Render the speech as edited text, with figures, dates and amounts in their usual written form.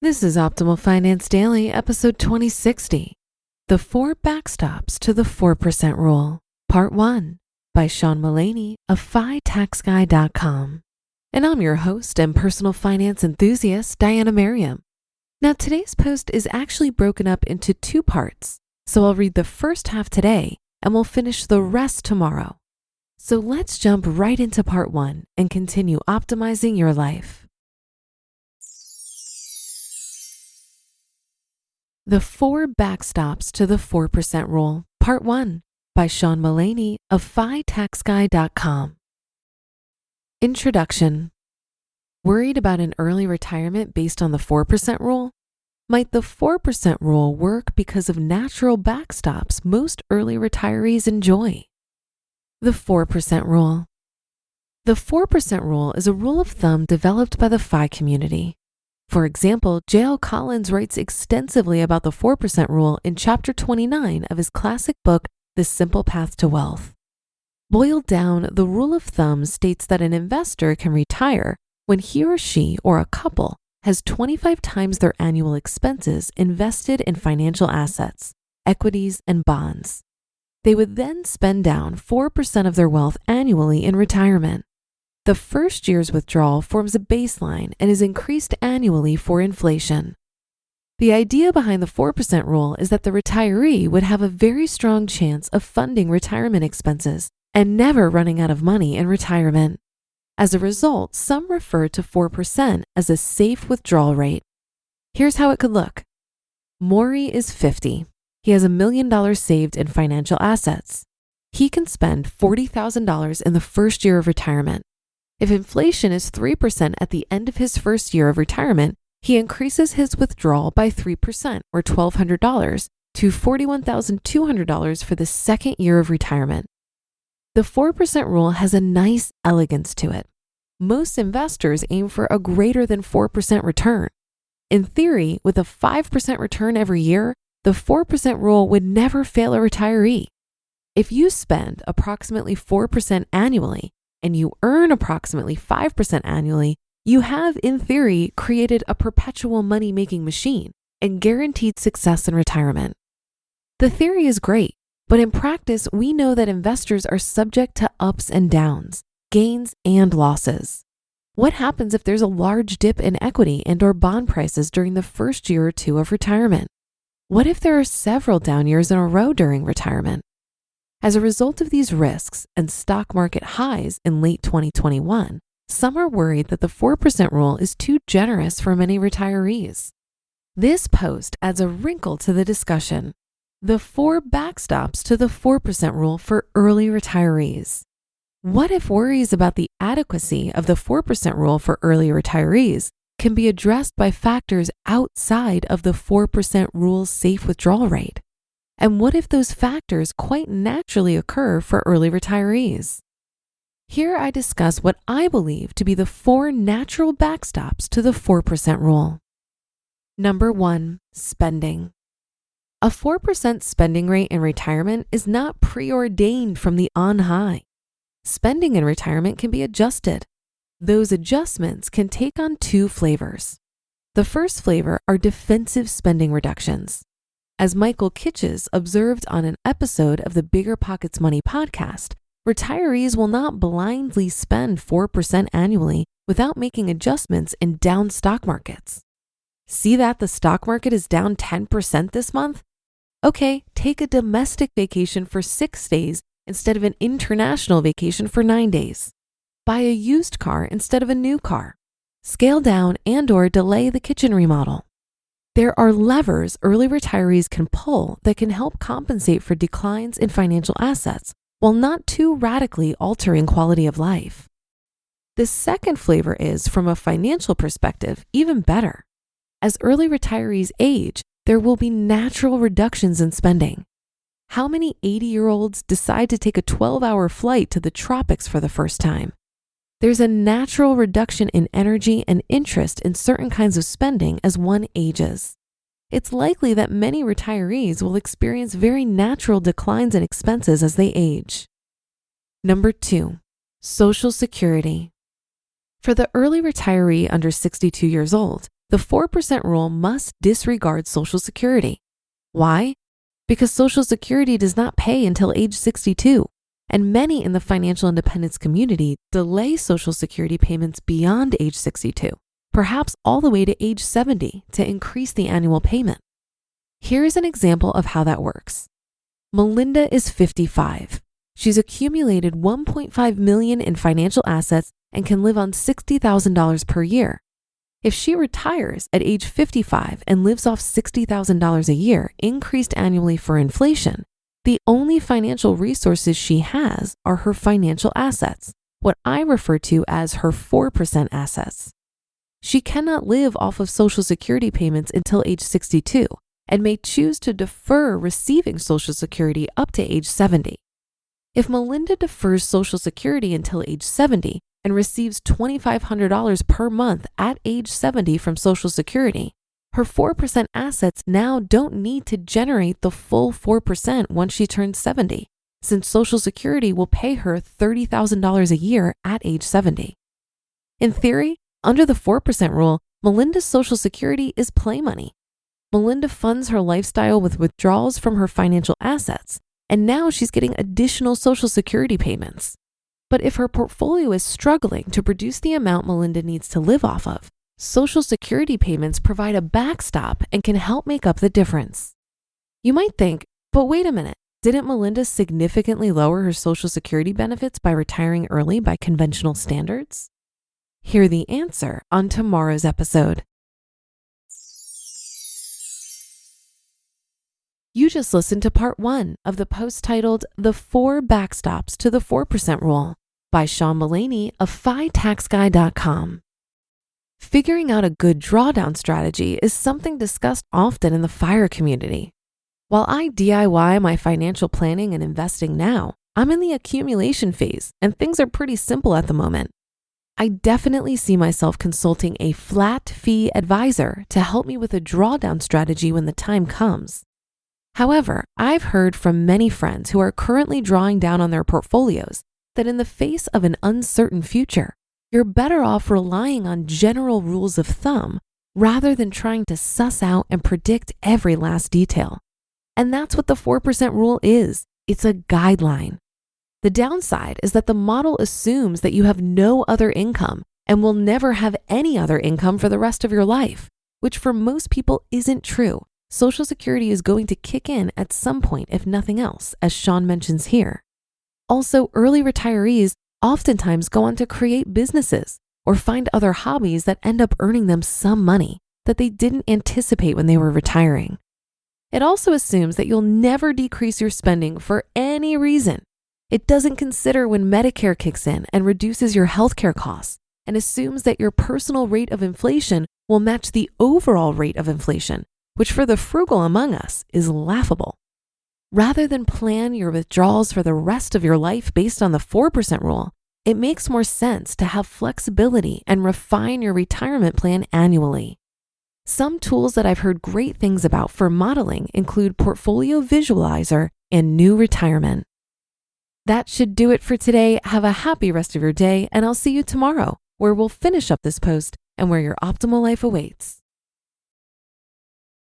This is Optimal Finance Daily, episode 2060, The 4 Backstops to the 4% Rule, Part 1, by Sean Mullaney of FiTaxGuy.com. And I'm your host and personal finance enthusiast, Diana Merriam. Now, today's post is actually broken up into 2 parts, so I'll read the first half today and we'll finish the rest tomorrow. So let's jump right into part 1 and continue optimizing your life. The 4 Backstops to the 4% Rule, Part 1, by Sean Mullaney of FiTaxGuy.com. Introduction. Worried about an early retirement based on the 4% rule? Might the 4% rule work because of natural backstops most early retirees enjoy? The 4% Rule. The 4% rule is a rule of thumb developed by the FI community. For example, J.L. Collins writes extensively about the 4% rule in chapter 29 of his classic book, The Simple Path to Wealth. Boiled down, the rule of thumb states that an investor can retire when he or she or a couple has 25 times their annual expenses invested in financial assets, equities, and bonds. They would then spend down 4% of their wealth annually in retirement. The first year's withdrawal forms a baseline and is increased annually for inflation. The idea behind the 4% rule is that the retiree would have a very strong chance of funding retirement expenses and never running out of money in retirement. As a result, some refer to 4% as a safe withdrawal rate. Here's how it could look. Maury is 50. He has $1 million saved in financial assets. He can spend $40,000 in the first year of retirement. If inflation is 3% at the end of his first year of retirement, he increases his withdrawal by 3% or $1,200 to $41,200 for the second year of retirement. The 4% rule has a nice elegance to it. Most investors aim for a greater than 4% return. In theory, with a 5% return every year, the 4% rule would never fail a retiree. If you spend approximately 4% annually, and you earn approximately 5% annually, you have, in theory, created a perpetual money-making machine and guaranteed success in retirement. The theory is great, but in practice, we know that investors are subject to ups and downs, gains and losses. What happens if there's a large dip in equity and/or bond prices during the first year or two of retirement? What if there are several down years in a row during retirement? As a result of these risks and stock market highs in late 2021, some are worried that the 4% rule is too generous for many retirees. This post adds a wrinkle to the discussion. The 4 backstops to the 4% rule for early retirees. What if worries about the adequacy of the 4% rule for early retirees can be addressed by factors outside of the 4% rule's safe withdrawal rate? And what if those factors quite naturally occur for early retirees? Here I discuss what I believe to be the 4 natural backstops to the 4% rule. Number 1, spending. A 4% spending rate in retirement is not preordained from the on high. Spending in retirement can be adjusted. Those adjustments can take on 2 flavors. The first flavor are defensive spending reductions. As Michael Kitches observed on an episode of the Bigger Pockets Money podcast, retirees will not blindly spend 4% annually without making adjustments in down stock markets. See that the stock market is down 10% this month? Okay, take a domestic vacation for 6 days instead of an international vacation for 9 days. Buy a used car instead of a new car. Scale down and/or delay the kitchen remodel. There are levers early retirees can pull that can help compensate for declines in financial assets while not too radically altering quality of life. The second flavor is, from a financial perspective, even better. As early retirees age, there will be natural reductions in spending. How many 80-year-olds decide to take a 12-hour flight to the tropics for the first time? There's a natural reduction in energy and interest in certain kinds of spending as one ages. It's likely that many retirees will experience very natural declines in expenses as they age. Number 2, Social Security. For the early retiree under 62 years old, the 4% rule must disregard Social Security. Why? Because Social Security does not pay until age 62, and many in the financial independence community delay Social Security payments beyond age 62, perhaps all the way to age 70 to increase the annual payment. Here's an example of how that works. Melinda is 55. She's accumulated $1.5 million in financial assets and can live on $60,000 per year. If she retires at age 55 and lives off $60,000 a year, increased annually for inflation, the only financial resources she has are her financial assets, what I refer to as her 4% assets. She cannot live off of Social Security payments until age 62 and may choose to defer receiving Social Security up to age 70. If Melinda defers Social Security until age 70 and receives $2,500 per month at age 70 from Social Security, her 4% assets now don't need to generate the full 4% once she turns 70, since Social Security will pay her $30,000 a year at age 70. In theory, under the 4% rule, Melinda's Social Security is play money. Melinda funds her lifestyle with withdrawals from her financial assets, and now she's getting additional Social Security payments. But if her portfolio is struggling to produce the amount Melinda needs to live off of, Social Security payments provide a backstop and can help make up the difference. You might think, but wait a minute, didn't Melinda significantly lower her Social Security benefits by retiring early by conventional standards? Hear the answer on tomorrow's episode. You just listened to part 1 of the post titled The 4 Backstops to the 4% Rule by Sean Mullaney of FiTaxGuy.com. Figuring out a good drawdown strategy is something discussed often in the FIRE community. While I DIY my financial planning and investing now, I'm in the accumulation phase and things are pretty simple at the moment. I definitely see myself consulting a flat fee advisor to help me with a drawdown strategy when the time comes. However, I've heard from many friends who are currently drawing down on their portfolios that in the face of an uncertain future, you're better off relying on general rules of thumb rather than trying to suss out and predict every last detail. And that's what the 4% rule is. It's a guideline. The downside is that the model assumes that you have no other income and will never have any other income for the rest of your life, which for most people isn't true. Social Security is going to kick in at some point, if nothing else, as Sean mentions here. Also, early retirees oftentimes go on to create businesses or find other hobbies that end up earning them some money that they didn't anticipate when they were retiring. It also assumes that you'll never decrease your spending for any reason. It doesn't consider when Medicare kicks in and reduces your healthcare costs, and assumes that your personal rate of inflation will match the overall rate of inflation, which for the frugal among us is laughable. Rather than plan your withdrawals for the rest of your life based on the 4% rule, it makes more sense to have flexibility and refine your retirement plan annually. Some tools that I've heard great things about for modeling include Portfolio Visualizer and New Retirement. That should do it for today. Have a happy rest of your day, and I'll see you tomorrow, where we'll finish up this post and where your optimal life awaits.